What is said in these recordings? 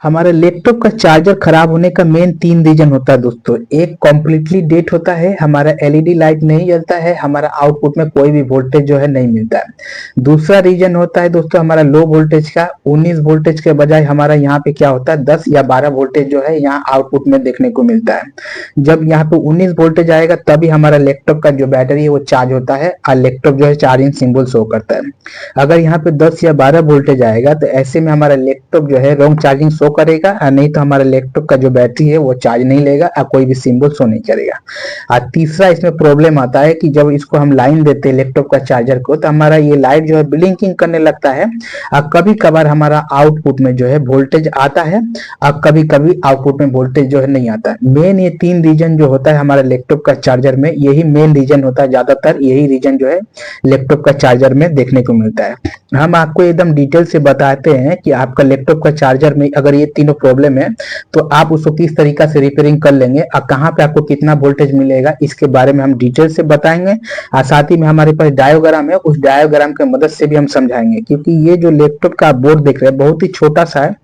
हमारे लैपटॉप का चार्जर खराब होने का मेन 3 रीजन होता है दोस्तों। एक कॉम्प्लीटली डेड होता है, हमारा एलईडी लाइट नहीं जलता है, हमारा आउटपुट में कोई भी वोल्टेज जो है नहीं मिलता है। दूसरा रीजन होता है दोस्तों हमारा लो वोल्टेज का। 19 वोल्टेज के बजाय हमारा यहाँ पे क्या होता है 10 या 12 वोल्टेज जो है यहाँ आउटपुट में देखने को मिलता है। जब यहाँ पे 19 वोल्टेज आएगा तभी हमारा लैपटॉप का जो बैटरी है वो चार्ज होता है और लैपटॉप जो है चार्जिंग सिंबल शो करता है। अगर यहाँ पे 10 या 12 वोल्टेज आएगा तो ऐसे में हमारा लैपटॉप जो है रॉन्ग चार्जिंग शो करेगा, और नहीं तो हमारा लैपटॉप का जो बैटरी है वो चार्ज नहीं लेगा और कोई भी सिंबल शो नहीं करेगा। और तीसरा इसमें प्रॉब्लम आता है कि जब इसको हम लाइन देते हैं लैपटॉप का चार्जर को तो हमारा ये लाइट जो है ब्लिंकिंग करने लगता है, और कभी कभार हमारा आउटपुट में जो है वोल्टेज आता है और कभी कभी आउटपुट में वोल्टेज जो है नहीं आता है। मेन ये 3 रीजन जो होता है हमारे लैपटॉप का चार्जर में, यही मेन रीजन होता है, ज्यादातर यही रीजन जो है लैपटॉप का चार्जर में देखने को मिलता है। हम आपको एकदम डिटेल से बताते हैं कि आपका लैपटॉप का चार्जर में अगर ये तीनों प्रॉब्लम है तो आप उसको किस तरीका से रिपेयरिंग कर लेंगे और कहाँ पे आपको कितना वोल्टेज मिलेगा इसके बारे में हम डिटेल से बताएंगे। और साथ ही में हमारे पास डायोग्राम है, उस डायोग्राम की मदद से भी हम समझाएंगे, क्योंकि ये जो लैपटॉप का बोर्ड देख रहे हैं बहुत ही छोटा सा है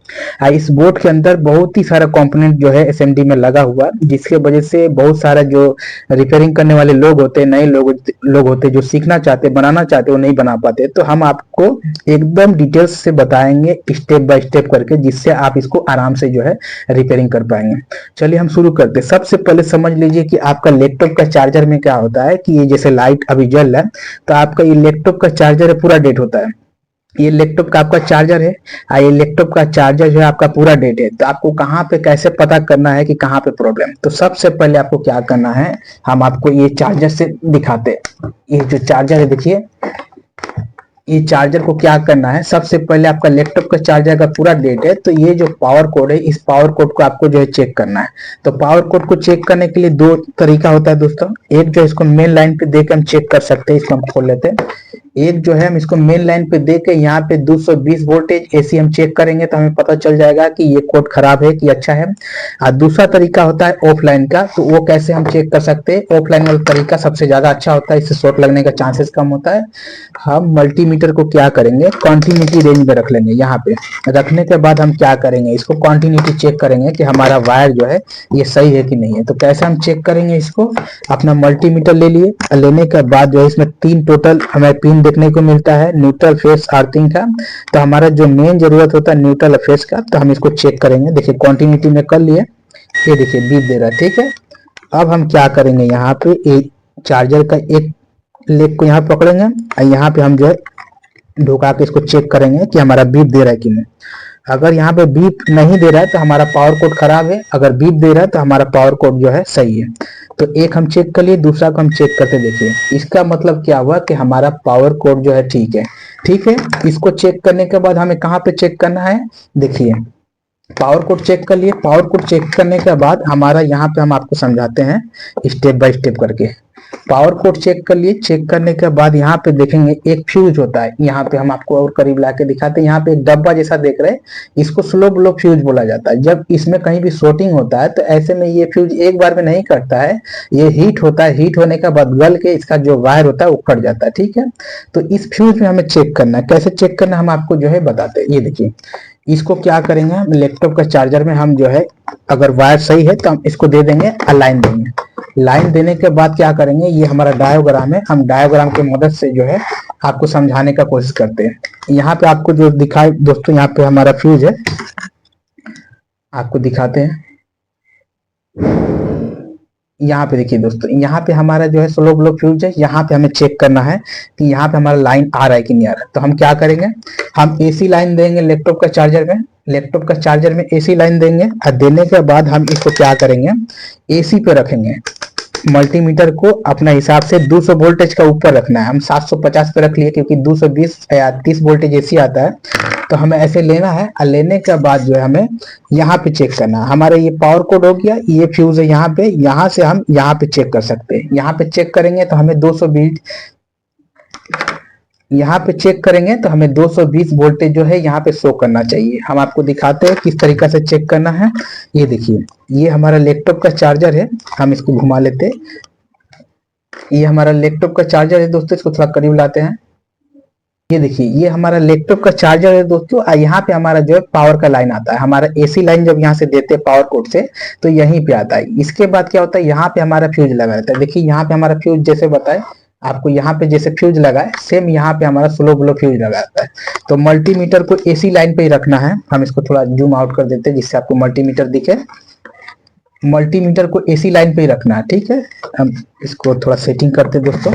और इस बोर्ड के अंदर बहुत ही सारा कंपोनेंट जो है एसएमडी में लगा हुआ है, जिसके वजह से बहुत सारा जो रिपेयरिंग करने वाले लोग होते हैं, नए लोग होते हैं जो सीखना चाहते बनाना चाहते वो नहीं बना पाते। तो हम आपको एकदम डिटेल्स से बताएंगे स्टेप बाय स्टेप करके, जिससे आप इसको आराम से जो है रिपेयरिंग कर पाएंगे। चलिए हम शुरू करते हैं। सबसे पहले समझ लीजिए कि आपका लैपटॉप का चार्जर में क्या होता है कि ये जैसे लाइट अभी जल रहा है तो आपका ये लैपटॉप का चार्जर है पूरा डेड होता है। ये लैपटॉप का आपका चार्जर है और ये लैपटॉप का चार्जर जो है आपका पूरा डेड है। तो आपको कहाँ पे कैसे पता करना है कि कहाँ पे प्रॉब्लम, तो सबसे पहले आपको क्या करना है, हम आपको ये चार्जर से दिखाते हैं। ये जो चार्जर है देखिए, ये चार्जर को क्या करना है, सबसे पहले आपका लैपटॉप का चार्जर का पूरा डेट है तो ये जो पावर कोड है इस पावर कोड को आपको जो है चेक करना है। तो पावर कोड को चेक करने के लिए 2 तरीका होता है दोस्तों। एक जो इसको मेन लाइन पे देकर हम चेक कर सकते हैं, इसको हम खोल लेते हैं। एक जो है हम इसको मेन लाइन पे दे के यहाँ पे 220 वोल्टेज एसी हम चेक करेंगे तो हमें पता चल जाएगा कि ये कोड खराब है कि अच्छा है। और दूसरा तरीका होता है ऑफलाइन का, तो वो कैसे हम चेक कर सकते हैं। ऑफलाइन वाला तरीका सबसे ज्यादा अच्छा होता है, इससे शॉर्ट लगने का चांसेस कम होता है। हम मल्टीमीटर को क्या करेंगे कंटिन्यूटी रेंज में रख लेंगे। यहाँ पे रखने के बाद हम क्या करेंगे, इसको कंटिन्यूटी चेक करेंगे कि हमारा वायर जो है ये सही है कि नहीं है। तो कैसे हम चेक करेंगे इसको, अपना मल्टीमीटर ले लिए, लेने के बाद जो है इसमें 3 टोटल हमें पिन देखने को मिलता है, न्यूट्रल फेस अर्थिंग का। तो हमारा जो मेन जरूरत होता है न्यूट्रल फेस का, तो हम इसको चेक करेंगे। देखिए कंटिन्यूटी में कर लिए, ये देखिए बीप दे रहा है, ठीक है। अब हम क्या करेंगे, यहाँ पे एक चार्जर का एक लेग को यहाँ पकड़ेंगे और यहाँ पे हम जो है ढुका के इसको चेक करेंगे कि हमारा बीप दे रहा है कि नहीं। अगर यहाँ पे बीप नहीं दे रहा है तो हमारा पावर कोड खराब है, अगर बीप दे रहा है तो हमारा पावर कोड जो है सही है। तो एक हम चेक कर लिए, दूसरा को हम चेक करते देखिए। इसका मतलब क्या हुआ कि हमारा पावर कोड जो है ठीक है। ठीक है, इसको चेक करने के बाद हमें कहाँ पे चेक करना है, देखिए पावर कोड चेक कर लिए। पावर कोड चेक करने के बाद हमारा यहाँ पे हम आपको समझाते हैं स्टेप बाय स्टेप करके। पावर कोड चेक कर लिए, चेक करने के बाद यहाँ पे देखेंगे एक फ्यूज होता है। यहाँ पे हम आपको और करीब लाके दिखाते हैं, यहाँ पे एक डब्बा जैसा देख रहे हैं, इसको स्लो ब्लो फ्यूज बोला जाता है। जब इसमें कहीं भी शॉर्टिंग होता है तो ऐसे में ये फ्यूज एक बार में नहीं कटता है, ये हीट होता है, हीट होने के बाद गल के इसका जो वायर होता है वो कट जाता है। ठीक है, तो इस फ्यूज में हमें चेक करना है। कैसे चेक करना हम आपको जो है बताते हैं। ये देखिए, इसको क्या करेंगे हम लैपटॉप का चार्जर में हम जो है अगर वायर सही है तो हम इसको दे देंगे और लाइन देंगे। लाइन देने के बाद क्या करेंगे, ये हमारा डायोग्राम है, हम डायोग्राम की मदद से जो है आपको समझाने का कोशिश करते हैं। यहाँ पे आपको जो दिखाए दोस्तों, यहाँ पे हमारा फ्यूज है, आपको दिखाते हैं। यहाँ पे देखिए दोस्तों, यहाँ पे हमारा जो है स्लो ब्लो फ्यूज है। यहाँ पे हमें चेक करना है कि यहाँ पे हमारा लाइन आ रहा है कि नहीं आ रहा है। तो हम क्या करेंगे, हम एसी लाइन देंगे लैपटॉप का चार्जर में, लैपटॉप का चार्जर में एसी लाइन देंगे और देने के बाद हम इसको क्या करेंगे, एसी पे रखेंगे। मल्टीमीटर को अपने हिसाब से 200 वोल्टेज का ऊपर रखना है। हम 750 पे रख लिए क्योंकि 220 या 30 वोल्टेज एसी आता है, तो हमें ऐसे लेना है। और लेने के बाद जो है हमें यहाँ पे चेक करना है। हमारा ये पावर कोड हो गया, ये फ्यूज है यहाँ पे, यहाँ से हम यहाँ पे चेक कर सकते हैं। यहाँ पे चेक करेंगे तो हमें 220, यहाँ पे चेक करेंगे तो हमें 220 वोल्टेज जो है यहाँ पे शो करना चाहिए। हम आपको दिखाते हैं किस तरीका से चेक करना है। ये देखिए, ये हमारा लैपटॉप का चार्जर है, हम इसको घुमा लेते हैं। ये हमारा लैपटॉप का चार्जर है दोस्तों, इसको थोड़ा करीब लाते हैं। ये देखिए ये हमारा लैपटॉप का चार्जर है दोस्तों। यहाँ पे हमारा जो है पावर का लाइन आता है, हमारा एसी लाइन जब यहाँ से देते हैं पावर कोड से तो यहीं पे आता है। इसके बाद क्या होता है, यहाँ पे हमारा फ्यूज लगा रहता है। देखिए यहाँ पे हमारा फ्यूज जैसे बताए आपको, यहाँ पे जैसे फ्यूज लगा है सेम यहाँ पे हमारा स्लो ग्लो फ्यूज लगा रहता है। तो मल्टीमीटर को एसी लाइन पे ही रखना है। हम इसको थोड़ा जूम आउट कर देते हैं जिससे आपको मल्टीमीटर दिखे। मल्टीमीटर को एसी लाइन पे ही रखना है, ठीक है। हम इसको थोड़ा सेटिंग करते हैं दोस्तों।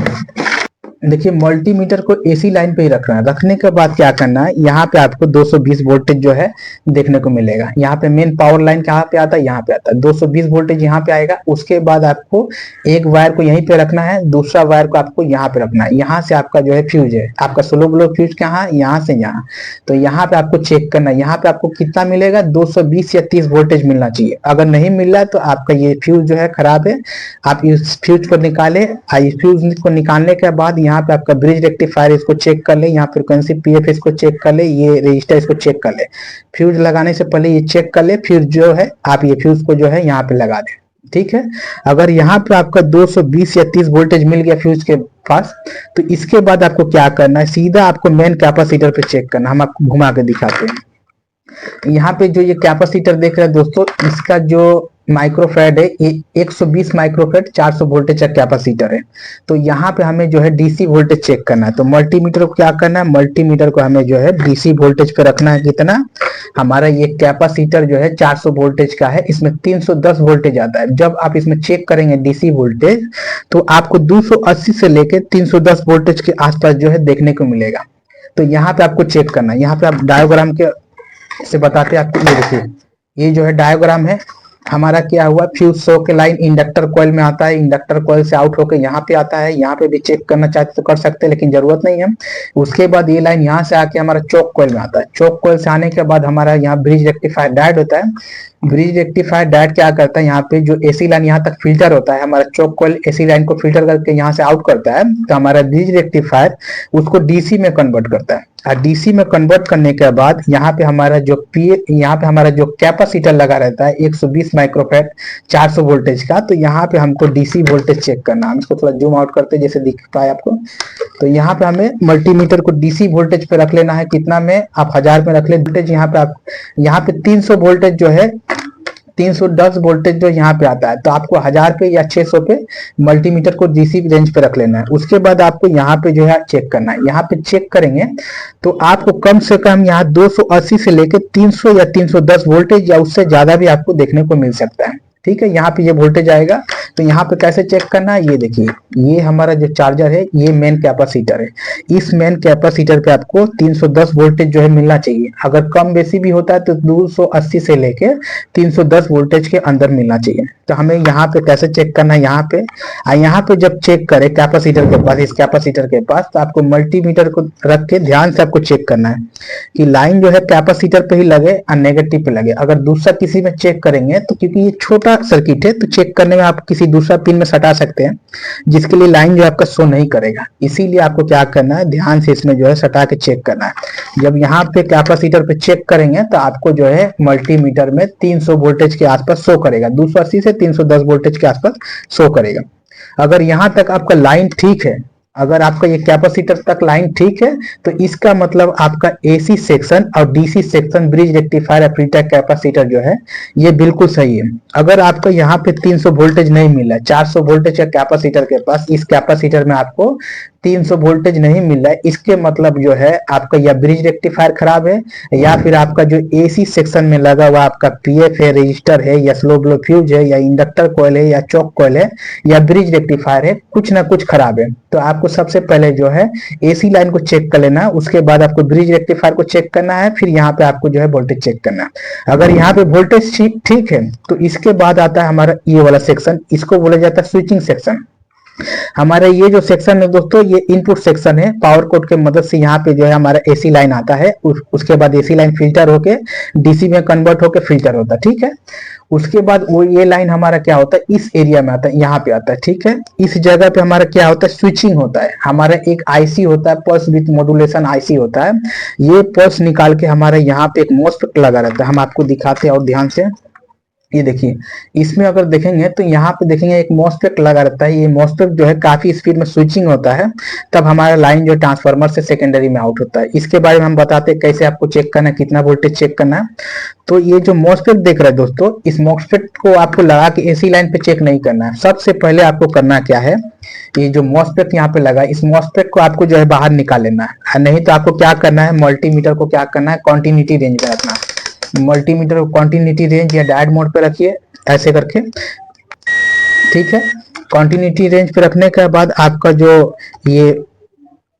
देखिए मल्टीमीटर को एसी लाइन पे ही रखना है। रखने के बाद क्या करना है, यहाँ पे आपको 220 वोल्टेज जो है देखने को मिलेगा। यहाँ पे मेन पावर लाइन कहाँ पे आता है, यहाँ पे आता है 220 वोल्टेज यहाँ पे आएगा। उसके बाद आपको एक वायर को यहीं पे रखना है, दूसरा वायर को आपको यहाँ पे रखना है। यहाँ से आपका जो है फ्यूज है, आपका स्लो ग्लो फ्यूज कहाँ है, यहाँ से यहाँ। तो यहाँ पे आपको चेक करना है, यहाँ पे आपको कितना मिलेगा, 220 या 30 वोल्टेज मिलना चाहिए। अगर नहीं मिल रहा है तो आपका ये फ्यूज जो है खराब है। आप इस फ्यूज को निकाले। इस फ्यूज को निकालने के बाद यहाँ पे आपका ब्रिज रेक्टिफायर इसको चेक कर ले, यहाँ फ्रीक्वेंसी पीएफ इसको चेक कर ले, ये रजिस्टर इसको चेक कर ले। फ्यूज लगाने से पहले ये चेक कर ले, फिर जो है आप ये फ्यूज को जो है यहाँ पे लगा दें, ठीक है। अगर यहाँ पे आपका 220 या 30 वोल्टेज मिल गया फ्यूज के पास, तो इसके बाद आपको क्या करना है, सीधा आपको मेन कैपेसिटर पे चेक करना। हम आपको घुमा के दिखाते हैं। यहाँ पे जो ये कैपेसिटर देख रहे हैं दोस्तों, इसका जो माइक्रोफैड है ये 120 माइक्रोफैड 400 वोल्टेज का कैपेसिटर है। तो यहाँ पे हमें जो है डीसी वोल्टेज चेक करना है। तो मल्टीमीटर को क्या करना है, मल्टीमीटर को हमें जो है डीसी वोल्टेज पे रखना है। कितना, हमारा ये कैपेसिटर जो है 400 वोल्टेज का है, इसमें 310 वोल्टेज आता है। जब आप इसमें चेक करेंगे डीसी वोल्टेज तो आपको 280 से लेकर 310 वोल्टेज के आसपास जो है देखने को मिलेगा। तो यहाँ पे आपको चेक करना है। यहाँ पे आप डायोग्राम के से बताते हैं आपको। ये देखिए ये जो है डायोग्राम है हमारा। क्या हुआ, फ्यूज शो के लाइन इंडक्टर कॉइल में आता है, इंडक्टर कॉइल से आउट होकर यहाँ पे आता है। यहाँ पे भी चेक करना चाहते तो कर सकते हैं लेकिन जरूरत नहीं है। उसके बाद ये लाइन यहाँ से आके हमारा चोक कॉइल में आता है। चोक कॉइल से आने के बाद हमारा यहाँ ब्रिज रेक्टिफायर डायोड होता है। ब्रिज रेक्टिफायर डायोड क्या करता है, यहाँ पे जो एसी लाइन यहाँ तक फिल्टर होता है, हमारा चोक कॉइल एसी लाइन को फिल्टर करके यहाँ से आउट करता है। तो हमारा ब्रिज रेक्टिफायर उसको डीसी में कन्वर्ट करता है। और डीसी में कन्वर्ट करने के बाद यहाँ पे हमारा जो कैपेसिटर लगा रहता है 120 माइक्रोफैड 400 वोल्टेज का। तो यहाँ पे हमको डीसी वोल्टेज चेक करना है। हम इसको थोड़ा जूम आउट करते हैं जैसे दिख पाए आपको। तो यहाँ पे हमें मल्टीमीटर को डीसी वोल्टेज पे रख लेना है। कितना में, आप 1000 में रख ले वोल्टेज। यहाँ पे 300 वोल्टेज जो है 310 वोल्टेज जो यहाँ पे आता है। तो आपको 1000 पे या 600 पे मल्टीमीटर को डीसी रेंज पे रख लेना है। उसके बाद आपको यहाँ पे जो है चेक करना है। यहाँ पे चेक करेंगे तो आपको कम से कम यहाँ 280 से लेकर 300 या 310 वोल्टेज या उससे ज्यादा भी आपको देखने को मिल सकता है, ठीक है। यहाँ पे ये वोल्टेज आएगा। तो यहाँ पे कैसे चेक करना है, ये देखिए ये हमारा जो चार्जर है ये मेन कैपेसिटर है। इस मेन कैपेसिटर पे आपको 310 वोल्टेज जो है मिलना चाहिए। अगर कम बेसी भी होता है तो 280 से लेके 310 वोल्टेज के अंदर मिलना चाहिए। तो हमें यहाँ पे कैसे चेक करना है, यहाँ पे जब चेक करें कैपेसिटर के पास, इस कैपेसिटर के पास, तो आपको मल्टीमीटर को रख के ध्यान से आपको चेक करना है कि लाइन जो है कैपेसिटर पे ही लगे और नेगेटिव पे लगे। अगर दूसरा किसी में चेक करेंगे तो क्योंकि ये छोटा सर्किट है तो चेक करने में आप किसी दूसरा पिन में सटा सकते हैं, जिसके लिए लाइन जो आपका शो नहीं करेगा। इसीलिए आपको क्या करना है, ध्यान से इसमें जो है सटा के चेक करना है। जब यहाँ पे कैपेसिटर पे चेक करेंगे तो आपको जो है मल्टीमीटर में 300 वोल्टेज के आसपास शो करेगा, 280 से 310 वोल्टेज के आसपास शो करेगा। अगर यहाँ तक आपका लाइन ठीक है, अगर आपका ये कैपेसिटर तक लाइन ठीक है तो इसका मतलब आपका एसी सेक्शन और डीसी सेक्शन ब्रिज रेक्टिफायर या फिल्टर कैपेसिटर जो है ये बिल्कुल सही है। अगर आपको यहाँ पे 300 वोल्टेज नहीं मिला, 400 वोल्टेज का कैपेसिटर के पास, इस कैपेसिटर में आपको 300 वोल्टेज नहीं मिल रहा है, इसके मतलब जो है आपका या ब्रिज रेक्टिफायर खराब है या फिर आपका जो एसी सेक्शन में लगा हुआ आपका पीएफ है, रजिस्टर है, या स्लो ग्लो फ्यूज है, या इंडक्टर कॉइल है, या चौक कॉइल है, या ब्रिज रेक्टिफायर है, कुछ ना कुछ खराब है। तो आपको सबसे पहले जो है एसी लाइन को चेक कर लेना है। उसके बाद आपको ब्रिज रेक्टिफायर को चेक करना है। फिर यहाँ पे आपको जो है वोल्टेज चेक करना है। अगर यहाँ पे वोल्टेज ठीक है तो इसके बाद आता है हमारा ये वाला सेक्शन, इसको बोला जाता है स्विचिंग सेक्शन। हमारा ये जो सेक्शन है दोस्तों ये इनपुट सेक्शन है। पावर कोड के मदद से यहाँ पे जो है हमारा एसी लाइन आता है। उसके बाद एसी लाइन फिल्टर होके डीसी में कन्वर्ट होके फिल्टर होता है, ठीक है। उसके बाद वो ये लाइन हमारा क्या होता है, इस एरिया में आता है, यहाँ पे आता है, ठीक है। इस जगह पे हमारा क्या होता है, स्विचिंग होता है। हमारा एक आईसी होता है, पल्स विथ मॉड्यूलेशन आईसी होता है। ये पल्स निकाल के हमारे यहाँ पे एक मोस्फेट लगा रहता है। हम आपको दिखाते हैं और ध्यान से। ये देखिए, इसमें अगर देखेंगे तो यहाँ पे देखेंगे एक मॉसफेट लगा रहता है। ये मॉसफेट जो है काफी स्पीड में स्विचिंग होता है, तब हमारा लाइन जो ट्रांसफार्मर से सेकेंडरी में आउट होता है। इसके बारे में हम बताते हैं कैसे आपको चेक करना है, कितना वोल्टेज चेक करना है। तो ये जो मॉसफेट देख रहे हैं दोस्तों, इस मॉसफेट को आपको लगा के एसी लाइन पे चेक नहीं करना है। सबसे पहले आपको करना क्या है, ये जो मॉसफेट यहाँ पे लगा, इस मॉसफेट को आपको जो है बाहर निकाल लेना है। नहीं तो आपको क्या करना है, मल्टीमीटर को क्या करना है, कॉन्टिन्यूटी रेंज में रखना है। मल्टीमीटर को कॉन्टिन्यूटी रेंज या डायोड मोड पे रखिए, ऐसे करके, ठीक है। कॉन्टिन्यूटी रेंज पे रखने के बाद आपका जो ये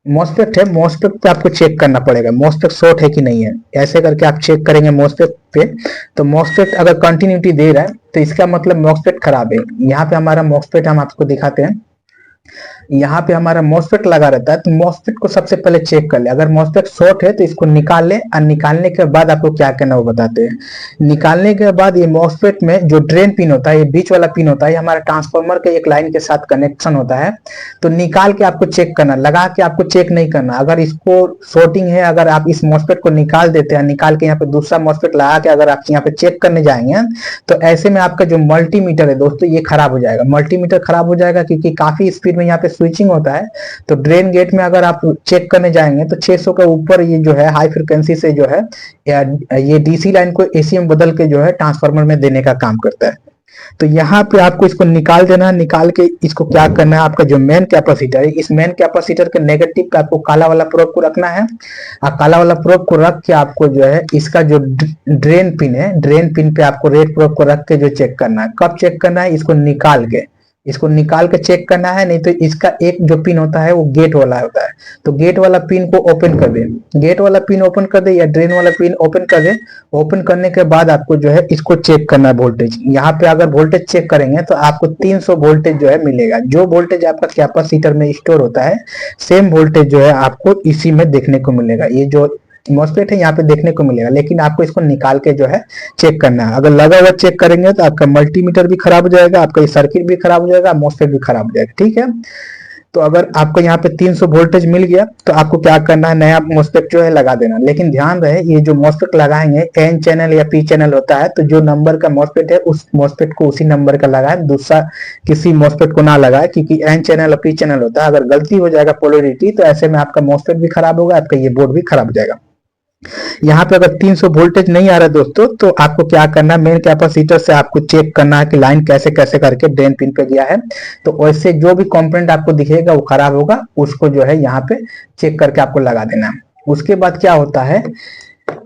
मॉसफेट है, मॉसफेट पे आपको चेक करना पड़ेगा मॉसफेट शॉर्ट है कि नहीं है। ऐसे करके आप चेक करेंगे मॉसफेट पे, तो मॉसफेट अगर कंटिन्यूटी दे रहा है तो इसका मतलब मॉसफेट खराब है। यहाँ पे हमारा मॉसफेट हम आपको दिखाते हैं, यहाँ पे हमारा मॉसफेट लगा रहता है। तो मॉसफेट को सबसे पहले चेक कर ले, अगर मॉसफेट शॉर्ट है तो इसको निकाल ले, और निकालने के बाद आपको क्या करना है वो बताते हैं। निकालने के बाद ये मॉसफेट में जो ड्रेन पिन होता है, ये बीच वाला पिन होता है, ये हमारा ट्रांसफार्मर के एक लाइन के साथ कनेक्शन होता है। तो निकाल के आपको चेक करना, लगा के आपको चेक नहीं करना। अगर इसको शॉर्टिंग है, अगर आप इस मॉसफेट को निकाल देते हैं, निकाल के यहाँ पे दूसरा मॉसफेट लगा के अगर आप यहाँ पे चेक करने जाएंगे, तो ऐसे में आपका जो मल्टीमीटर है दोस्तों, ये खराब हो जाएगा। मल्टीमीटर खराब हो जाएगा क्योंकि काफी स्पीड में यहाँ पे स्विचिंग होता है। तो ड्रेन गेट में अगर आप चेक करने जाएंगे तो 600 के ऊपर ये जो है हाई फ्रिक्वेंसी से जो है ये डीसी लाइन को एसी में बदल के जो है ट्रांसफार्मर में देने का काम करता है। तो यहाँ पे आपको इसको निकाल देना है। निकाल के इसको क्या करना है, आपका जो मेन कैपेसिटर है, इस मेन कैपेसिटर के नेगेटिव पे आपको काला वाला प्रोब को रखना है। और काला वाला प्रोब को रख के आपको जो है इसका जो ड्रेन पिन है, ड्रेन पिन पे आपको रेड प्रोब को रख के जो चेक करना है। कब चेक करना है, इसको निकाल के, इसको निकाल के चेक करना है। नहीं तो इसका एक जो पिन होता है वो गेट वाला होता है, तो गेट वाला पिन को ओपन कर दे, गेट वाला पिन ओपन कर दे या ड्रेन वाला पिन ओपन कर दे। ओपन करने के बाद आपको जो है इसको चेक करना है वोल्टेज। यहाँ पे अगर वोल्टेज चेक करेंगे तो आपको 300 वोल्टेज जो है मिलेगा। जो वोल्टेज आपका कैपेसिटर में स्टोर होता है, सेम वोल्टेज जो है आपको इसी में देखने को मिलेगा। ये जो मॉसफेट है यहाँ पे देखने को मिलेगा, लेकिन आपको इसको निकाल के जो है चेक करना है। अगर लगा हुआ चेक करेंगे तो आपका मल्टीमीटर भी खराब हो जाएगा, आपका ये सर्किट भी खराब हो जाएगा, मॉसफेट भी खराब हो जाएगा, ठीक है। तो अगर आपको यहाँ पे 300 वोल्टेज मिल गया तो आपको क्या करना है, नया मॉसफेट जो है लगा देना। लेकिन ध्यान रहे, ये जो मॉसफेट लगाएंगे एन चैनल या पी चैनल होता है, तो जो नंबर का मॉसफेट है उस मॉसफेट को उसी नंबर का लगाए, दूसरा किसी मॉसफेट को ना लगाए, क्योंकि एन चैनल और पी चैनल होता है। अगर गलती हो जाएगा पोलरिटी, तो ऐसे में आपका मॉसफेट भी खराब होगा, आपका ये बोर्ड भी खराब हो जाएगा। यहाँ पे अगर 300 वोल्टेज नहीं आ रहा दोस्तों, तो आपको क्या करना है, मेन कैपेसिटर से आपको चेक करना है कि लाइन कैसे कैसे करके ड्रेन पिन पे गया है। तो वैसे जो भी कंपोनेंट आपको दिखेगा वो खराब होगा, उसको जो है यहाँ पे चेक करके आपको लगा देना है। उसके बाद क्या होता है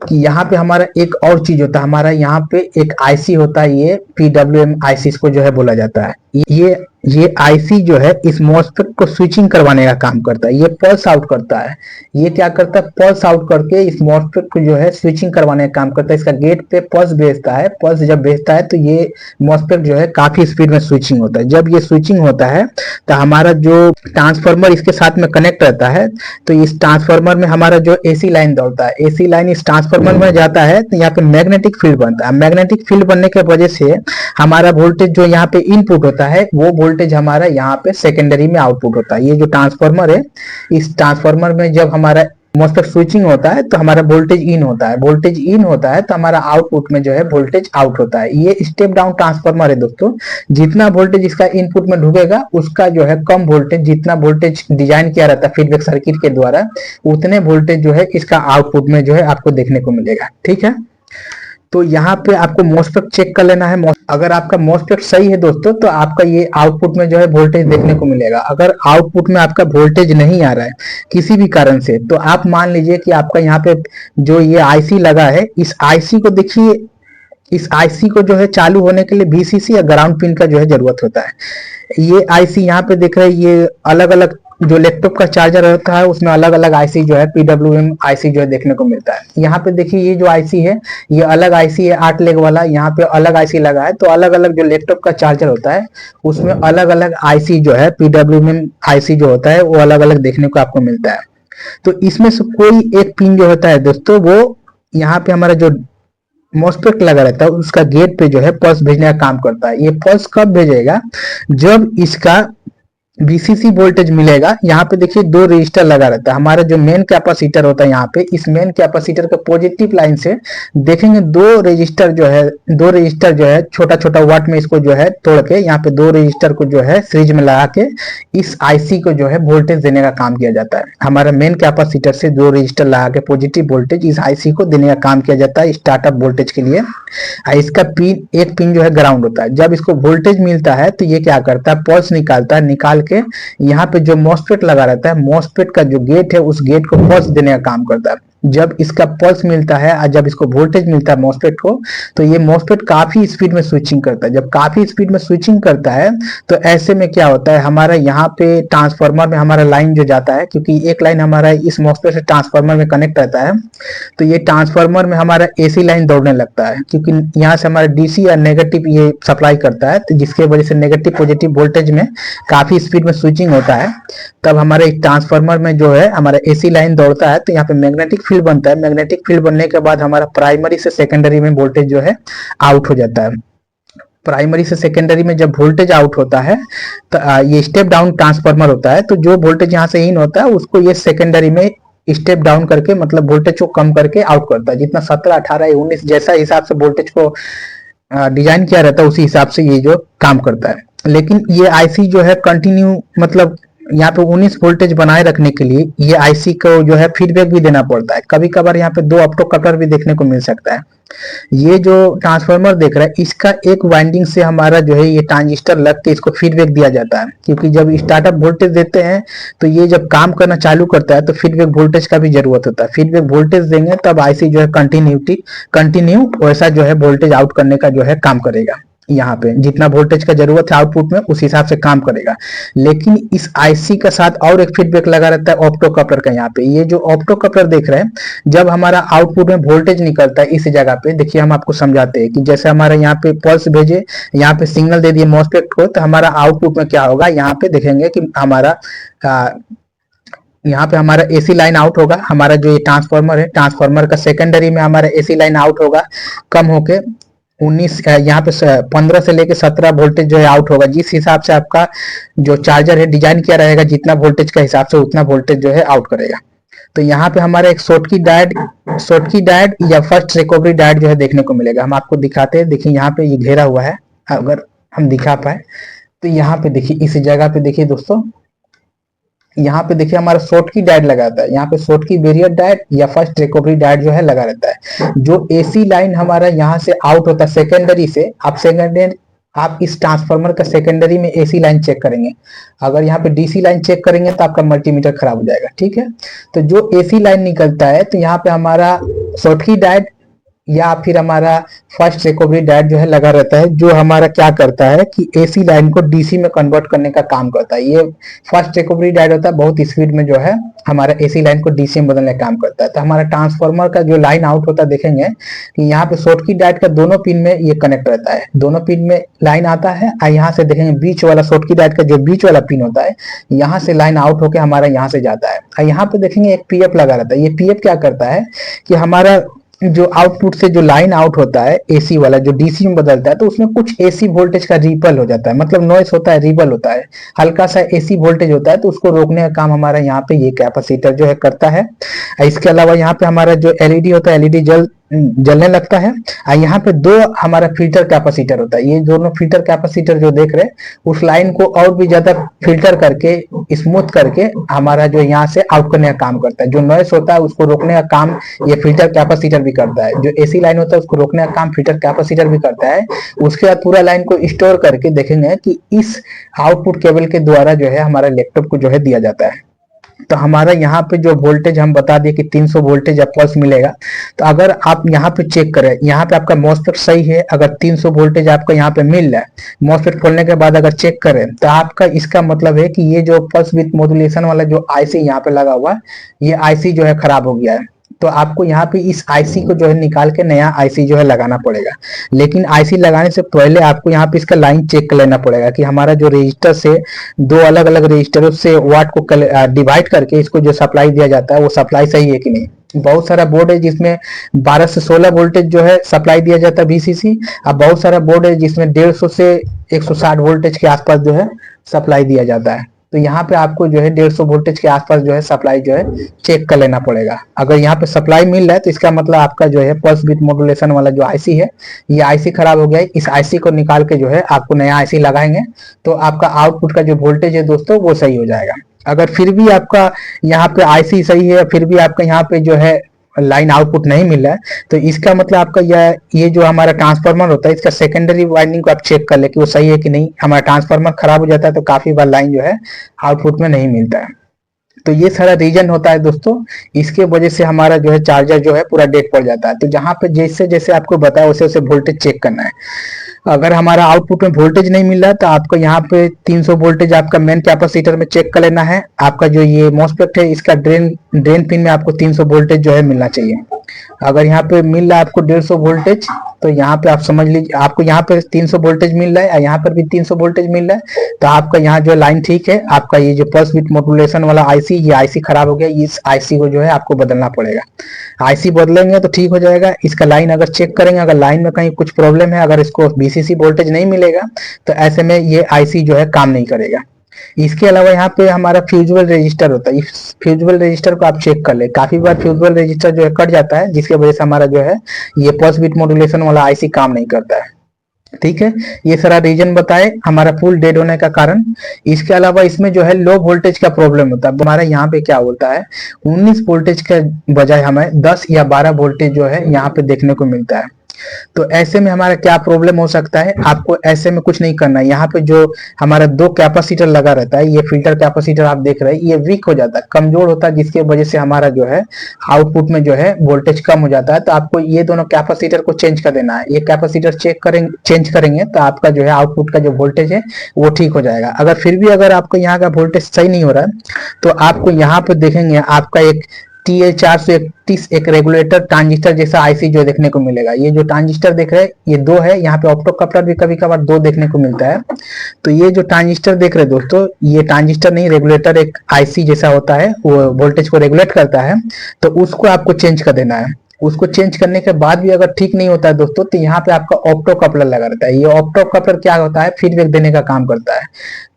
कि यहाँ पे हमारा एक और चीज होता है, हमारा यहाँ पे एक आईसी होता है, ये PWM आईसी इसको जो है बोला जाता है। ये आईसी जो है इस मॉसफेट को स्विचिंग करवाने का काम करता है। ये पल्स आउट करता है, ये क्या करता है, पल्स आउट करके इस मॉसफेट को जो है स्विचिंग करवाने का काम करता है। इसका गेट पे पल्स भेजता है, पल्स जब भेजता है तो ये मॉसफेट जो है काफी स्पीड में स्विचिंग होता है। जब ये स्विचिंग होता है तो हमारा जो ट्रांसफार्मर इसके साथ में कनेक्ट रहता है, तो इस ट्रांसफार्मर में हमारा जो एसी लाइन दौड़ता है, एसी लाइन इस ट्रांसफार्मर में जाता है, तो यहाँ पे मैग्नेटिक फील्ड बनता है। मैग्नेटिक फील्ड बनने की वजह से हमारा वोल्टेज जो यहाँ पे इनपुट होता है, वो वोल्टेज हमारा यहाँ पे सेकेंडरी में आउटपुट होता है। ये जो ट्रांसफार्मर है, इस ट्रांसफार्मर में जब हमारा मॉसफेट स्विचिंग होता है तो हमारा वोल्टेज इन होता है, वोल्टेज इन होता है तो हमारा आउटपुट में जो है वोल्टेज आउट होता है। ये स्टेप डाउन ट्रांसफार्मर है दोस्तों। जितना वोल्टेज इसका इनपुट में ढुकेगा, उसका जो है कम वोल्टेज, जितना वोल्टेज डिजाइन किया रहता है फीडबैक सर्किट के द्वारा, उतने वोल्टेज जो है इसका आउटपुट में जो है आपको देखने को मिलेगा, ठीक है। तो यहाँ पे आपको मॉसफेट चेक कर लेना है। अगर आपका मॉसफेट सही है दोस्तों, तो आपका ये आउटपुट में जो है वोल्टेज देखने को मिलेगा। अगर आउटपुट में आपका वोल्टेज नहीं आ रहा है किसी भी कारण से, तो आप मान लीजिए कि आपका यहाँ पे जो ये आईसी लगा है, इस आईसी को देखिए, इस आईसी को जो है चालू होने के लिए VCC या ग्राउंड पिन का जो है जरूरत होता है। ये आईसी यहाँ पे देख रहे हैं, ये अलग अलग जो लैपटॉप का चार्जर रहता है उसमें अलग अलग आईसी जो है PWM आईसी जो है देखने को मिलता है। यहाँ पे देखिए, ये जो आईसी है ये अलग आईसी है 8 लेग वाला, यहाँ पे अलग आईसी लगा है। तो अलग अलग जो लैपटॉप का चार्जर होता है उसमें अलग अलग आईसी जो है PWM आईसी जो होता है वो अलग अलग देखने को आपको मिलता है। तो इसमें से कोई एक पिन जो होता है दोस्तों, वो यहाँ पे हमारा जो मॉसफेट लगा रहता है उसका गेट पे जो है पल्स भेजने का काम करता है। ये पल्स कब भेजेगा, जब इसका वीसीसी वोल्टेज मिलेगा। यहाँ पे देखिए दो रजिस्टर लगा रहता है, हमारा जो मेन कैपेसिटर होता है यहाँ पे, इस मेन कैपेसिटर के पॉजिटिव लाइन से देखेंगे दो रजिस्टर जो है छोटा छोटा वाट में इसको जो है तोड़ के यहाँ पे दो रजिस्टर को जो है सीरीज में लगा के इस आईसी को जो है वोल्टेज देने का काम किया जाता है। हमारा मेन कैपेसिटर से दो रजिस्टर लगा के पॉजिटिव वोल्टेज इस आईसी को देने का काम किया जाता है स्टार्टअप वोल्टेज के लिए। इसका पिन, एक पिन जो है ग्राउंड होता है। जब इसको वोल्टेज मिलता है तो ये क्या करता है, पल्स निकालता है, निकाल के यहाँ पे जो मॉसफेट लगा रहता है, मॉसफेट का जो गेट है उस गेट को पल्स देने का काम करता है। जब इसका पल्स मिलता है और जब इसको वोल्टेज मिलता है मॉसफेट को, तो ये मॉसफेट काफी स्पीड में स्विचिंग करता है। जब काफी स्पीड में स्विचिंग करता है तो ऐसे में क्या होता है, हमारा यहाँ पे ट्रांसफार्मर में हमारा लाइन जो जाता है, क्योंकि एक लाइन हमारा इस मॉसफेट से ट्रांसफार्मर में कनेक्ट रहता है, तो ये ट्रांसफार्मर में हमारा एसी लाइन दौड़ने लगता है, क्योंकि यहाँ से हमारा डीसी या नेगेटिव ये सप्लाई करता है, तो जिसके वजह से नेगेटिव पॉजिटिव वोल्टेज में काफी स्पीड में स्विचिंग होता है। तब हमारे ट्रांसफार्मर में जो है हमारा एसी लाइन दौड़ता है, तो यहाँ पे मैग्नेटिक फील्ड बनता है। मैग्नेटिक फील्ड बनने के बाद हमारा प्राइमरी से सेकेंडरी में वोल्टेज जो है आउट हो जाता है। प्राइमरी से सेकेंडरी में जब वोल्टेज आउट होता है तो ये स्टेप डाउन ट्रांसफार्मर होता है, तो जो वोल्टेज यहाँ से इन होता है उसको ये सेकेंडरी में स्टेप डाउन करके मतलब वोल्टेज को कम करके आउट करता है। जितना 17, 18, 19 जैसा हिसाब से वोल्टेज को डिजाइन किया रहता है उसी हिसाब से ये जो काम करता है। लेकिन ये आईसी जो है कंटिन्यू मतलब यहाँ पे 19 वोल्टेज बनाए रखने के लिए ये आईसी को जो है फीडबैक भी देना पड़ता है। कभी कभार यहाँ पे दो ऑप्टो कपलर भी देखने को मिल सकता है। ये जो ट्रांसफार्मर देख रहा है इसका एक वाइंडिंग से हमारा जो है ये ट्रांजिस्टर लग के इसको फीडबैक दिया जाता है, क्योंकि जब स्टार्टअप वोल्टेज देते हैं तो ये जब काम करना चालू करता है तो फीडबैक वोल्टेज का भी जरूरत होता है। फीडबैक वोल्टेज देंगे तब आईसी जो है कंटिन्यू वैसा जो है वोल्टेज आउट करने का जो है काम करेगा। यहाँ पे जितना वोल्टेज का जरूरत है आउटपुट में उस हिसाब से काम करेगा। लेकिन इस आईसी का साथ और एक फीडबैक लगा रहता है ऑप्टो कपलर का। यहाँ पे ये जो ऑप्टो कपलर देख रहे हैं, जब हमारा आउटपुट में वोल्टेज निकलता है इस जगह पे देखिए हम आपको समझाते हैं कि जैसे हमारे यहाँ पे पल्स भेजे, यहाँ पे सिग्नल दे दिए मॉसफेट को, तो हमारा आउटपुट में क्या होगा, यहाँ पे देखेंगे कि हमारा यहाँ पे हमारा एसी लाइन आउट होगा। हमारा जो ये ट्रांसफार्मर है, ट्रांसफार्मर का सेकेंडरी में हमारा एसी लाइन आउट होगा कम होके 19 यहाँ पे 15 से लेके 17 वोल्टेज जो है आउट होगा। जिस हिसाब से आपका जो चार्जर है डिजाइन किया रहेगा, जितना वोल्टेज का हिसाब से उतना वोल्टेज जो है आउट करेगा। तो यहाँ पे हमारा एक शॉर्टकी डायड या फर्स्ट रिकवरी डायड जो है देखने को मिलेगा। हम आपको दिखाते हैं, देखिए यहाँ पे ये घेरा हुआ है, अगर हम दिखा पाए तो यहाँ पे देखिए इस जगह पे देखिए दोस्तों, यहाँ पे देखिए हमारा शॉर्टकी डायड लगा रहता है। यहाँ पे शॉर्टकी बैरियर डायड या फर्स्ट रिकवरी डायड जो है लगा रहता है। जो एसी लाइन हमारा यहाँ से आउट होता है सेकेंडरी से, आप इस ट्रांसफार्मर का सेकेंडरी में एसी लाइन चेक करेंगे, अगर यहाँ पे डीसी लाइन चेक करेंगे तो आपका मल्टीमीटर खराब हो जाएगा। ठीक है, तो जो एसी लाइन निकलता है तो यहाँ पे हमारा शॉर्टकी डायड या फिर हमारा फर्स्ट रिकवरी डायड जो है लगा रहता है, जो हमारा क्या करता है कि एसी लाइन को डीसी में कन्वर्ट करने का काम करता है। ये फर्स्ट रिकवरी डायड होता है, बहुत स्पीड में जो है हमारा एसी लाइन को डीसी में बदलने का काम करता है। तो हमारा ट्रांसफार्मर का जो लाइन आउट होता है देखेंगे कि यहाँ पे शॉर्टकी डायड का दोनों पिन में ये कनेक्ट रहता है, दोनों पिन में लाइन आता है। और यहाँ से देखेंगे बीच वाला शॉर्टकी डायड का जो बीच वाला पिन होता है, यहाँ से लाइन आउट होकर हमारा यहाँ से जाता है। और यहाँ पे देखेंगे एक पीएफ लगा रहता है। ये पीएफ क्या करता है कि हमारा जो आउटपुट से जो लाइन आउट होता है एसी वाला जो डीसी में बदलता है, तो उसमें कुछ एसी वोल्टेज का रिपल हो जाता है, मतलब नॉइस होता है, रिपल होता है, हल्का सा एसी वोल्टेज होता है। तो उसको रोकने का काम हमारा यहाँ पे ये कैपेसिटर जो है करता है। इसके अलावा यहाँ पे हमारा जो एलईडी होता है, एलईडी जलने लगता है। और यहाँ पे दो हमारा फिल्टर कैपेसिटर होता है। ये दोनों फिल्टर कैपेसिटर जो देख रहे हैं उस लाइन को और भी ज्यादा फिल्टर करके स्मूथ करके हमारा जो यहाँ से आउट करने का काम करता है। जो नॉइस होता है उसको रोकने का काम ये फिल्टर कैपेसिटर भी करता है। जो एसी लाइन होता है उसको रोकने का काम फिल्टर कैपेसिटर भी करता है। उसके बाद पूरा लाइन को स्टोर करके देखेंगे कि इस आउटपुट केबल के द्वारा जो है हमारा लैपटॉप को जो है दिया जाता है। तो हमारा यहाँ पे जो वोल्टेज हम बता दिए कि 300 वोल्टेज या पल्स मिलेगा। तो अगर आप यहाँ पे चेक करें, यहाँ पे आपका मॉसफेट सही है, अगर 300 वोल्टेज आपका यहाँ पे मिल रहा है, मॉसफेट खोलने के बाद अगर चेक करें तो आपका इसका मतलब है कि ये जो पल्स विथ मॉड्यूलेशन वाला जो आईसी यहाँ पे लगा हुआ है, ये आईसी जो है खराब हो गया है। तो आपको यहाँ पे इस आईसी को जो है निकाल के नया आईसी जो है लगाना पड़ेगा। लेकिन आईसी लगाने से पहले आपको यहाँ पे इसका लाइन चेक कर लेना पड़ेगा कि हमारा जो रजिस्टर से दो अलग अलग रजिस्टरों से वाट को डिवाइड करके इसको जो सप्लाई दिया जाता है वो सप्लाई सही है कि नहीं। बहुत सारा बोर्ड है जिसमें 12 से 16 वोल्टेज जो है सप्लाई दिया जाता है वीसीसी, और बहुत सारा बोर्ड है जिसमें 150 से 160 वोल्टेज के आसपास जो है सप्लाई दिया जाता है। तो यहाँ पे आपको जो है 150 वोल्टेज के आसपास जो है सप्लाई जो है चेक कर लेना पड़ेगा। अगर यहाँ पे सप्लाई मिल रहा है तो इसका मतलब आपका जो है पल्स विथ मॉड्यूलेशन वाला जो आईसी है, ये आईसी खराब हो गया है। इस आईसी को निकाल के जो है आपको नया आईसी लगाएंगे तो आपका आउटपुट का जो वोल्टेज है दोस्तों वो सही हो जाएगा। अगर फिर भी आपका यहाँ पे आईसी सही है, फिर भी आपका यहाँ पे जो है लाइन आउटपुट नहीं मिल रहा है, तो इसका मतलब आपका ये जो हमारा ट्रांसफार्मर होता है इसका सेकेंडरी वाइंडिंग को आप चेक कर ले कि वो सही है कि नहीं। हमारा ट्रांसफार्मर खराब हो जाता है तो काफी बार लाइन जो है आउटपुट में नहीं मिलता है। तो ये सारा रीजन होता है दोस्तों, इसके वजह से हमारा जो है चार्जर जो है पूरा डेड पड़ जाता है। तो जहां पे जैसे जैसे आपको बताया वैसे वैसे वोल्टेज चेक करना है। अगर हमारा आउटपुट में वोल्टेज नहीं मिल रहा तो आपको यहाँ पे 300 वोल्टेज आपका मेन कैपेसिटर में चेक कर लेना है। आपका जो ये मॉसफेट है इसका ड्रेन पिन में आपको 300 वोल्टेज जो है मिलना चाहिए। अगर यहाँ पे मिल रहा है आपको 150 वोल्टेज तो यहाँ पे आप समझ लीजिए आपको यहाँ पे 300 वोल्टेज मिल रहा है और यहाँ पर भी 300 वोल्टेज मिल रहा है, तो आपका यहाँ जो लाइन ठीक है। आपका ये जो पल्स विथ मॉड्यूलेशन वाला आईसी, ये आईसी खराब हो गया, इस आईसी को जो है आपको बदलना पड़ेगा। आईसी बदलेंगे तो ठीक हो जाएगा। इसका लाइन अगर चेक करेंगे, अगर लाइन में कहीं कुछ प्रॉब्लम है, अगर इसको बीसीसी वोल्टेज नहीं मिलेगा तो ऐसे में ये आईसी जो है काम नहीं करेगा। इसके अलावा यहाँ पे हमारा फ्यूजिबल रजिस्टर होता है, इस फ्यूजिबल रजिस्टर को आप चेक कर ले। काफी बार फ्यूजिबल रजिस्टर जो है कट जाता है जिसकी वजह से हमारा जो है ये पल्स विथ मॉड्यूलेशन वाला आईसी काम नहीं करता है। ठीक है, ये सारा रीजन बताए हमारा फुल डेड होने का कारण। इसके अलावा इसमें जो है लो वोल्टेज का प्रॉब्लम होता है। हमारा यहाँ पे क्या होता है 19 वोल्टेज के बजाय हमें 10 या 12 वोल्टेज जो है यहाँ पे देखने को मिलता है। तो ऐसे में हमारा क्या प्रॉब्लम हो सकता है, आपको ऐसे में कुछ नहीं करना है। यहाँ पे जो हमारा 2 कैपेसिटर लगा रहता है, ये फिल्टर कैपेसिटर आप देख रहे हैं, ये वीक हो जाता है, कमजोर होता है, जिसकी वजह से हमारा जो है आउटपुट में जो है वोल्टेज कम हो जाता है। तो आपको ये दोनों कैपेसिटर को चेंज कर देना है। ये कैपेसिटर चेंज करेंगे तो आपका जो है आउटपुट का जो वोल्टेज है वो ठीक हो जाएगा। अगर फिर भी अगर आपको यहाँ का वोल्टेज सही नहीं हो रहा है तो आपको यहाँ पे देखेंगे आपका एक TL431 एक रेगुलेटर ट्रांजिस्टर जैसा आईसी जो देखने को मिलेगा। ये जो ट्रांजिस्टर देख रहे हैं ये 2 है, यहाँ पे ऑप्टो कपलर भी कभी कभार 2 देखने को मिलता है। तो ये जो ट्रांजिस्टर देख रहे हैं दोस्तों, ये ट्रांजिस्टर नहीं रेगुलेटर एक आईसी जैसा होता है, वो वोल्टेज को रेगुलेट करता है। तो उसको आपको चेंज कर देना है। उसको चेंज करने के बाद भी अगर ठीक नहीं होता है दोस्तों तो यहाँ पे आपका ऑप्टो कपलर लगा रहता है। ये ऑप्टो कपलर क्या होता है, फीडबैक देने का काम करता है।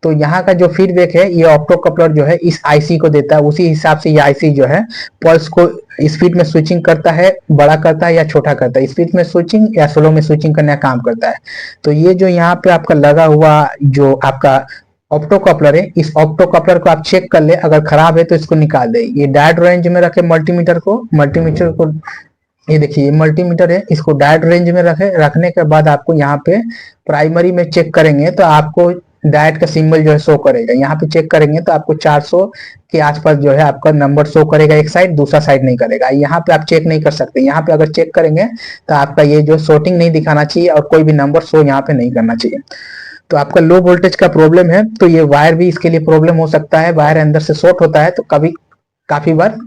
तो यहाँ का जो फीडबैक है ये ऑप्टो कपलर जो है इस आईसी को देता है। उसी हिसाब से ये आईसी जो है पल्स को स्पीड में स्विचिंग करता है, बड़ा करता है या छोटा करता है, स्पीड में स्विचिंग या स्लो में स्विचिंग करने का काम करता है। तो ये जो यहाँ पे आपका लगा हुआ जो आपका ऑप्टो कपलर है, इस ऑप्टो कपलर को आप चेक कर ले, अगर खराब है तो इसको निकाल दे। ये डायोड रेंज में रखे मल्टीमीटर को ये देखिए ये मल्टीमीटर है, इसको डायोड रेंज में रखने के बाद आपको यहाँ पे प्राइमरी में चेक करेंगे तो आपको डायोड का सिंबल जो है शो करेगा। यहाँ पे चेक करेंगे तो आपको 400 के आसपास जो है आपका नंबर शो करेगा एक साइड, दूसरा साइड नहीं करेगा। यहाँ पे आप चेक नहीं कर सकते। यहाँ पे अगर चेक करेंगे तो आपका ये जो शॉर्टिंग नहीं दिखाना चाहिए और कोई भी नंबर शो यहाँ पे नहीं करना चाहिए। तो आपका लो वोल्टेज का प्रॉब्लम है तो ये वायर भी इसके लिए प्रॉब्लम हो सकता है। वायर अंदर से शॉर्ट होता है तो काफी बार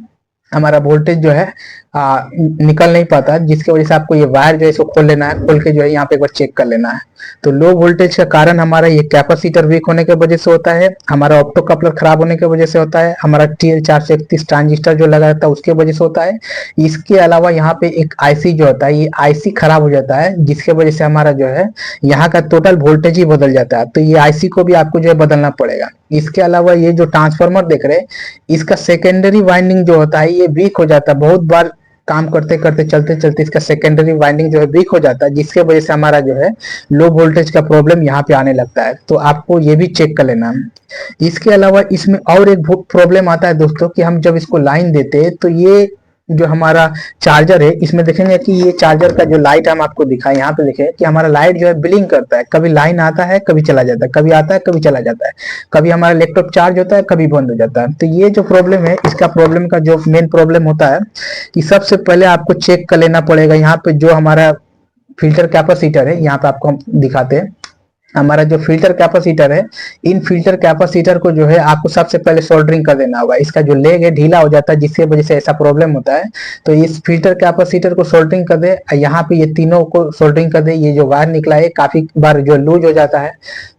हमारा वोल्टेज जो है निकल नहीं पाता, जिसकी वजह से आपको ये वायर जो है इसको खोल लेना है, खोल के जो है यहाँ पे एक बार चेक कर लेना है। तो लो वोल्टेज का कारण हमारा ये कैपेसिटर वीक होने की वजह से होता है, हमारा ऑप्टो कपलर खराब होने की वजह से होता है, हमारा TL431 ट्रांजिस्टर जो लगा रहता है उसके वजह से होता है। इसके अलावा यहाँ पे एक आईसी जो होता है, ये आईसी खराब हो जाता है जिसके वजह से हमारा जो है यहाँ का टोटल वोल्टेज ही बदल जाता है। तो ये आईसी को भी आपको जो है बदलना पड़ेगा। इसके अलावा ये जो ट्रांसफार्मर देख रहे हैं, इसका सेकेंडरी वाइंडिंग जो होता है ये वीक हो जाता है। बहुत बार काम करते करते चलते चलते इसका सेकेंडरी वाइंडिंग जो है वीक हो जाता है, जिसके वजह से हमारा जो है लो वोल्टेज का प्रॉब्लम यहाँ पे आने लगता है। तो आपको ये भी चेक कर लेना है। इसके अलावा इसमें और एक प्रॉब्लम आता है दोस्तों कि हम जब इसको लाइन देते हैं तो ये जो हमारा चार्जर है इसमें देखेंगे कि ये चार्जर का जो लाइट हम आपको दिखाएं, यहाँ पे देखें कि हमारा लाइट जो है ब्लिंक करता है। कभी लाइन आता है, कभी चला जाता है, कभी आता है, कभी चला जाता है, कभी हमारा लैपटॉप चार्ज होता है, कभी बंद हो जाता है। तो ये जो प्रॉब्लम है, इसका प्रॉब्लम का जो मेन प्रॉब्लम होता है कि सबसे पहले आपको चेक कर लेना पड़ेगा। यहाँ पे जो हमारा फिल्टर कैपेसिटर है, यहाँ पे आपको हम दिखाते हैं, हमारा जो फिल्टर कैपेसिटर है, इन फिल्टर कैपेसिटर को जो है आपको सबसे पहले सोल्डरिंग कर देना होगा। इसका जो लेग है ढीला हो जाता है जिसकी वजह से ऐसा प्रॉब्लम होता है। तो इस फिल्टर कैपेसिटर को सोल्डरिंग कर दे, यहाँ पे ये तीनों को सोल्डरिंग कर दे। ये जो वायर निकला है काफी बार जो लूज हो जाता है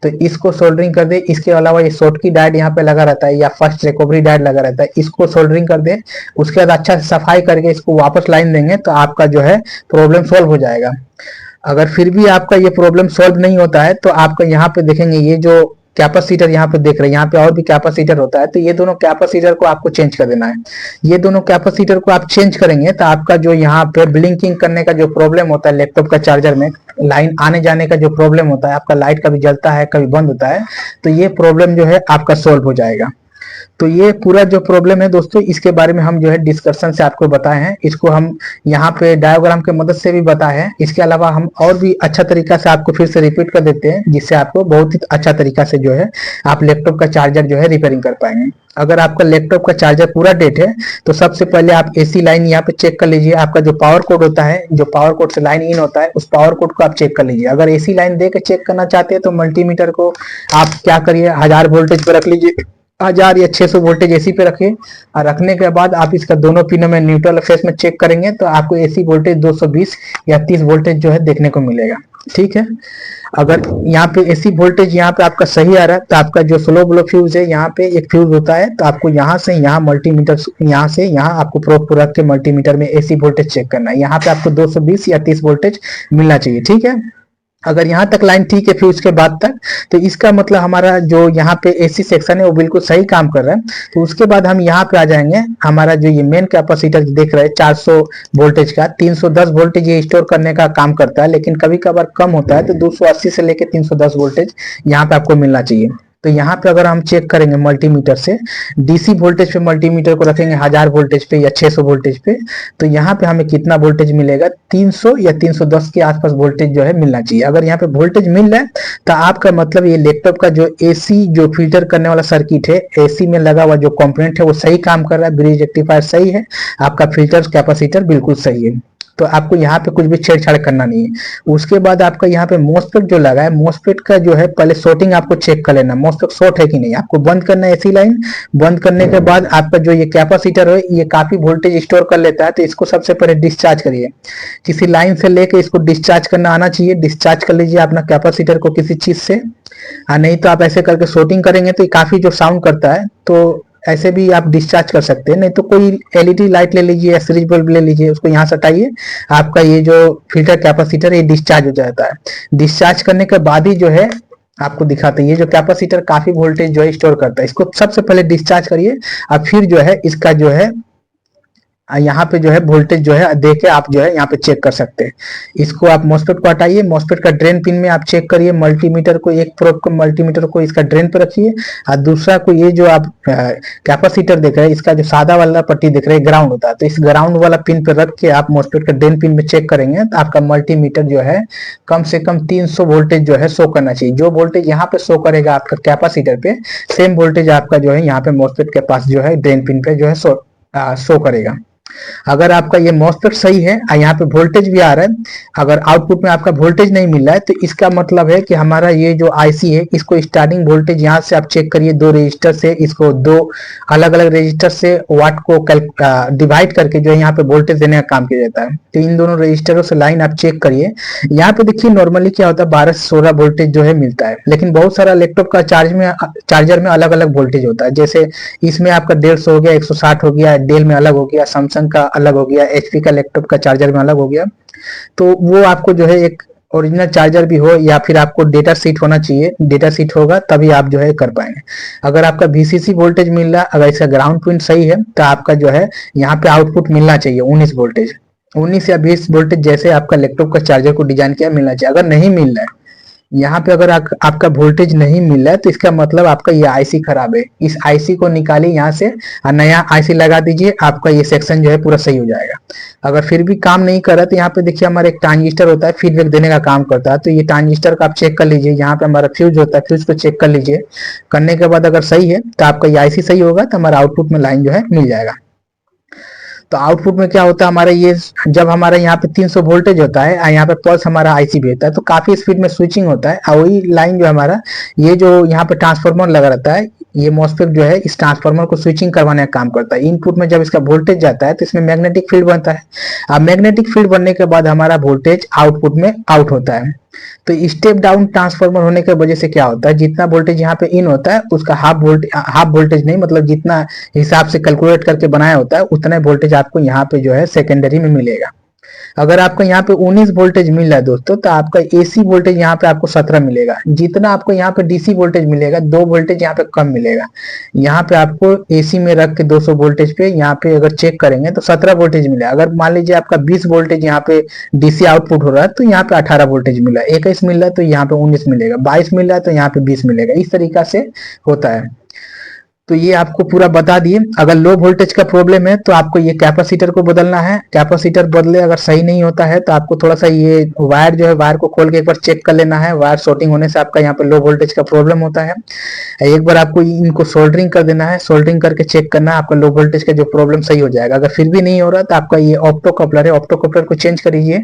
तो इसको सोल्डरिंग कर दे। इसके अलावा ये शॉर्टकी डायोड यहाँ पे लगा रहता है या फर्स्ट रिकवरी डायोड लगा रहता है, इसको सोल्डरिंग कर दे। उसके बाद अच्छा से सफाई करके इसको वापस लाइन देंगे तो आपका जो है प्रॉब्लम सोल्व हो जाएगा। अगर फिर भी आपका ये प्रॉब्लम सॉल्व नहीं होता है तो आपका यहाँ पे देखेंगे ये जो कैपेसिटर यहाँ पे देख रहे हैं, यहाँ पे और भी कैपेसिटर होता है, तो ये दोनों कैपेसिटर को आपको चेंज कर देना है। ये दोनों कैपेसिटर को आप चेंज करेंगे तो आपका जो यहाँ पे ब्लिंकिंग करने का जो प्रॉब्लम होता है लैपटॉप का चार्जर में, लाइन आने जाने का जो प्रॉब्लम होता है, आपका लाइट कभी जलता है कभी बंद होता है, तो ये प्रॉब्लम जो है आपका सोल्व हो जाएगा। तो ये पूरा जो प्रॉब्लम है दोस्तों, इसके बारे में हम जो है डिस्कशन से आपको बताए हैं, इसको हम यहाँ पे डायग्राम के मदद से भी बताए हैं। इसके अलावा हम और भी अच्छा तरीका से आपको फिर से रिपीट कर देते हैं, जिससे आपको बहुत ही अच्छा तरीका से जो है आप लैपटॉप का चार्जर जो है रिपेयरिंग कर पाएंगे। अगर आपका लैपटॉप का चार्जर पूरा डेड है तो सबसे पहले आप एसी लाइन यहाँ पे चेक कर लीजिए। आपका जो पावर कोड होता है, जो पावर कोड से लाइन इन होता है, उस पावर कोड को आप चेक कर लीजिए। अगर एसी लाइन दे के चेक करना चाहते हैं तो मल्टीमीटर को आप क्या करिए, 1000 वोल्टेज पे रख लीजिए, 1000 या 600 वोल्टेज एसी पे रखिए, और रखने के बाद आप इसका दोनों पिनों में न्यूट्रल फेस में चेक करेंगे तो आपको एसी वोल्टेज 220 या 30 वोल्टेज जो है देखने को मिलेगा। ठीक है, अगर यहाँ पे एसी वोल्टेज यहाँ पे आपका सही आ रहा है तो आपका जो स्लो ब्लो फ्यूज है, यहाँ पे एक फ्यूज होता है, तो आपको यहाँ से यहाँ मल्टीमीटर, यहाँ से यहाँ आपको प्रोब रख के मल्टीमीटर में एसी वोल्टेज चेक करना है। यहाँ पे आपको 220 या 30 वोल्टेज मिलना चाहिए। ठीक है, अगर यहाँ तक लाइन ठीक है फ्यूज के बाद तक, तो इसका मतलब हमारा जो यहाँ पे एसी सेक्शन है वो बिल्कुल सही काम कर रहा है। तो उसके बाद हम यहाँ पे आ जाएंगे, हमारा जो ये मेन कैपेसिटर देख रहे हैं 400 वोल्टेज का, 310 वोल्टेज ये स्टोर करने का काम करता है, लेकिन कभी कभार कम होता है, तो 280 से लेके 310 वोल्टेज यहाँ पे आपको मिलना चाहिए। तो यहाँ पे अगर हम चेक करेंगे मल्टीमीटर से, डीसी वोल्टेज पे मल्टीमीटर को रखेंगे 1000 वोल्टेज पे या 600 वोल्टेज पे, तो यहाँ पे हमें कितना वोल्टेज मिलेगा, 300 या 310 के आसपास वोल्टेज जो है मिलना चाहिए। अगर यहाँ पे वोल्टेज मिल रहा है तो आपका मतलब ये लैपटॉप का जो एसी जो फिल्टर करने वाला सर्किट है, एसी में लगा हुआ जो कंपोनेंट है वो सही काम कर रहा है, ब्रिज रेक्टिफायर सही है, आपका फिल्टर कैपेसिटर बिल्कुल सही है। तो आपको यहाँ पे कुछ भी छेड़छाड़ करना नहीं है। उसके बाद आपका यहाँ पे मोस्फेट जो लगा है, मोस्फेट का जो है पहले शॉर्टिंग आपको चेक कर लेना, मोस्फेट शॉर्ट है कि नहीं। आपको बंद करना है एसी लाइन, बंद करने के बाद आपका जो ये कैपेसिटर है ये काफी वोल्टेज स्टोर कर लेता है, तो इसको सबसे पहले डिस्चार्ज करिए। किसी लाइन से लेके इसको डिस्चार्ज करना आना चाहिए, डिस्चार्ज कर लीजिए अपना कैपेसिटर को किसी चीज से, नहीं तो आप ऐसे करके शॉर्टिंग करेंगे तो काफी जो साउंड करता है, तो ऐसे भी आप डिस्चार्ज कर सकते हैं। नहीं तो कोई एलईडी लाइट ले लीजिए या सीरीज बल्ब ले लीजिए, उसको यहाँ से हटाइए, आपका ये जो फिल्टर कैपेसिटर ये डिस्चार्ज हो जाता है। डिस्चार्ज करने के बाद ही जो है आपको दिखाते हैं, ये जो कैपेसिटर काफी वोल्टेज जो है स्टोर करता है, इसको सबसे पहले डिस्चार्ज करिए, और फिर जो है इसका जो है यहाँ पे जो है वोल्टेज जो है देके आप जो है यहाँ पे चेक कर सकते हैं। इसको आप मॉस्फेट को हटाइए, मॉस्फेट का ड्रेन पिन में आप चेक करिए, मल्टीमीटर को एक प्रोब को मल्टीमीटर को इसका ड्रेन पे रखिए, और दूसरा को ये जो आप कैपेसिटर देख रहे हैं इसका जो सादा वाला पट्टी देख रहे हैं ग्राउंड होता है, तो इस ग्राउंड वाला पिन पे रख के आप मॉस्फेट का ड्रेन पिन में चेक करेंगे तो आपका मल्टीमीटर जो है कम से कम 300 वोल्टेज जो है शो करना चाहिए। जो वोल्टेज यहाँ पे शो करेगा आपका कैपेसिटर पे, सेम वोल्टेज आपका जो है यहाँ पे मॉस्फेट के पास जो है ड्रेन पिन पे जो है शो करेगा। अगर आपका ये मॉस्फेट सही है और यहाँ पे वोल्टेज भी आ रहा है, अगर आउटपुट में आपका वोल्टेज नहीं मिल रहा है, तो इसका मतलब है कि हमारा ये जो आईसी है इसको स्टार्टिंग वोल्टेज यहाँ से आप चेक करिए, 2 रजिस्टर से, इसको 2 अलग अलग रजिस्टर से वाट को डिवाइड करके जो है यहाँ पे वोल्टेज देने का काम किया जाता है। तो इन दोनों रजिस्टरों से लाइन आप चेक करिए। यहाँ पे देखिए नॉर्मली क्या होता है 12 से 16 वोल्टेज जो है मिलता है, लेकिन बहुत सारा लैपटॉप का चार्जर में अलग अलग वोल्टेज होता है। जैसे इसमें आपका 150 हो गया, 160 हो गया, डेल में अलग हो गया, सैमसंग का अलग हो गया, एचपी का लैपटॉप का चार्जर में अलग हो गया। तो वो आपको जो है एक ओरिजिनल चार्जर भी हो या फिर आपको डेटा शीट होना चाहिए, डेटा शीट होगा तभी आप जो है कर पाएंगे। अगर आपका वीसीसी वोल्टेज मिल रहा है, अगर इसका ग्राउंड पिन सही है, तो आपका जो है यहाँ पे आउटपुट मिलना चाहिए 19 वोल्टेज, 19 या 20 वोल्टेज जैसे आपका लैपटॉप का चार्जर को डिजाइन किया मिलना चाहिए। अगर नहीं मिल रहा है यहाँ पे, अगर आपका वोल्टेज नहीं मिल रहा है, तो इसका मतलब आपका ये आईसी खराब है। इस आईसी को निकालिए यहाँ से और नया आईसी लगा दीजिए, आपका ये सेक्शन जो है पूरा सही हो जाएगा। अगर फिर भी काम नहीं कर रहा तो यहाँ पे देखिए हमारा एक ट्रांजिस्टर होता है, फीडबैक देने का काम करता है, तो ये ट्रांजिस्टर का आप चेक कर लीजिए। यहाँ पे हमारा फ्यूज होता है, फ्यूज को चेक कर लीजिए। करने के बाद अगर सही है तो आपका ये आईसी सही होगा, तो हमारा आउटपुट में लाइन जो है मिल जाएगा। तो आउटपुट में क्या होता है हमारा, ये जब हमारा यहाँ पे 300 वोल्टेज होता है और यहाँ पे पल्स हमारा आईसी भेजता है, तो काफी स्पीड में स्विचिंग होता है, और वही लाइन जो हमारा ये जो यहाँ पे ट्रांसफार्मर लगा रहता है, ये मॉस्फेट जो है इस ट्रांसफार्मर को स्विचिंग करवाने का काम करता है। इनपुट में जब इसका वोल्टेज जाता है तो इसमें मैग्नेटिक फील्ड बनता है, अब मैग्नेटिक फील्ड बनने के बाद हमारा वोल्टेज आउटपुट में आउट होता है। तो स्टेप डाउन ट्रांसफार्मर होने की वजह से क्या होता है, जितना वोल्टेज यहाँ पे इन होता है उसका हाफ वोल्टेज नहीं, मतलब जितना हिसाब से कैलकुलेट करके बनाया होता है उतना वोल्टेज आपको यहाँ पे जो है सेकेंडरी में मिलेगा। अगर आपको यहाँ पे 19 वोल्टेज मिल रहा है दोस्तों, तो आपका एसी वोल्टेज यहाँ पे आपको 17 मिलेगा। जितना आपको यहाँ पे डीसी वोल्टेज मिलेगा, 2 वोल्टेज यहाँ पे कम मिलेगा। यहाँ पे आपको एसी में रख के 200 वोल्टेज पे यहाँ पे अगर चेक करेंगे तो 17 वोल्टेज मिलेगा। अगर मान लीजिए आपका 20 वोल्टेज यहाँ पे डीसी आउटपुट हो रहा है, तो यहाँ पे 18 वोल्टेज मिला है। 21 मिल रहा है तो यहाँ पे 19 मिलेगा, 22 मिल रहा है तो यहाँ पे 20 मिलेगा। इस तरीका से होता है। तो ये आपको पूरा बता दिए। अगर लो वोल्टेज का प्रॉब्लम है तो आपको ये कैपेसिटर को बदलना है। कैपेसिटर बदले अगर सही नहीं होता है तो आपको थोड़ा सा ये वायर जो है, वायर को खोल के एक बार चेक कर लेना है। वायर शॉर्टिंग होने से आपका यहाँ पे लो वोल्टेज का प्रॉब्लम होता है। एक बार आपको इनको सोल्डरिंग कर देना है। सोल्डरिंग करके चेक करना है, आपका लो वोल्टेज का जो प्रॉब्लम सही हो जाएगा। अगर फिर भी नहीं हो रहा तो आपका ये ऑप्टो कपलर है, ऑप्टो कपलर को चेंज करिए।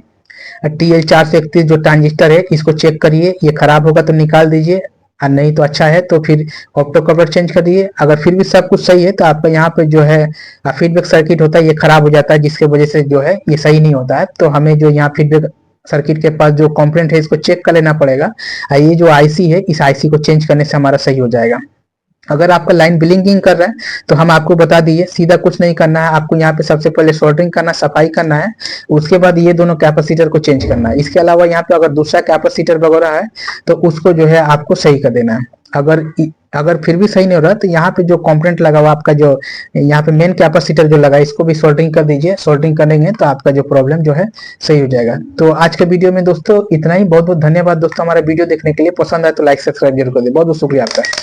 TL431 जो ट्रांजिस्टर है इसको चेक करिए, ये खराब होगा तो निकाल दीजिए, और नहीं तो अच्छा है तो फिर ऑप्टो कपलर चेंज कर दिए। अगर फिर भी सब कुछ सही है तो आपका यहाँ पे जो है फीडबैक सर्किट होता है, ये खराब हो जाता है, जिसके वजह से जो है ये सही नहीं होता है। तो हमें जो यहाँ फीडबैक सर्किट के पास जो कंपोनेंट है इसको चेक कर लेना पड़ेगा। ये जो आईसी है, इस आईसी को चेंज करने से हमारा सही हो जाएगा। अगर आपका लाइन ब्लिंकिंग कर रहा है तो हम आपको बता दिए, सीधा कुछ नहीं करना है। आपको यहाँ पे सबसे पहले सोल्डरिंग करना, सफाई करना है। उसके बाद ये दोनों कैपेसिटर को चेंज करना है। इसके अलावा यहाँ पे अगर दूसरा कैपेसिटर वगैरह है तो उसको जो है आपको सही कर देना है। अगर फिर भी सही नहीं हो रहा तो यहाँ पे जो कंपोनेंट लगा हुआ आपका, जो यहाँ पे मेन कैपेसिटर जो लगा, इसको भी सोल्डरिंग कर दीजिए। सोल्डरिंग करेंगे तो आपका जो प्रॉब्लम जो है सही हो जाएगा। तो आज के वीडियो में दोस्तों इतना ही। बहुत बहुत धन्यवाद दोस्तों हमारा वीडियो देखने के लिए। पसंद आए तो लाइक सब्सक्राइब जरूर कर दे। बहुत बहुत शुक्रिया आपका।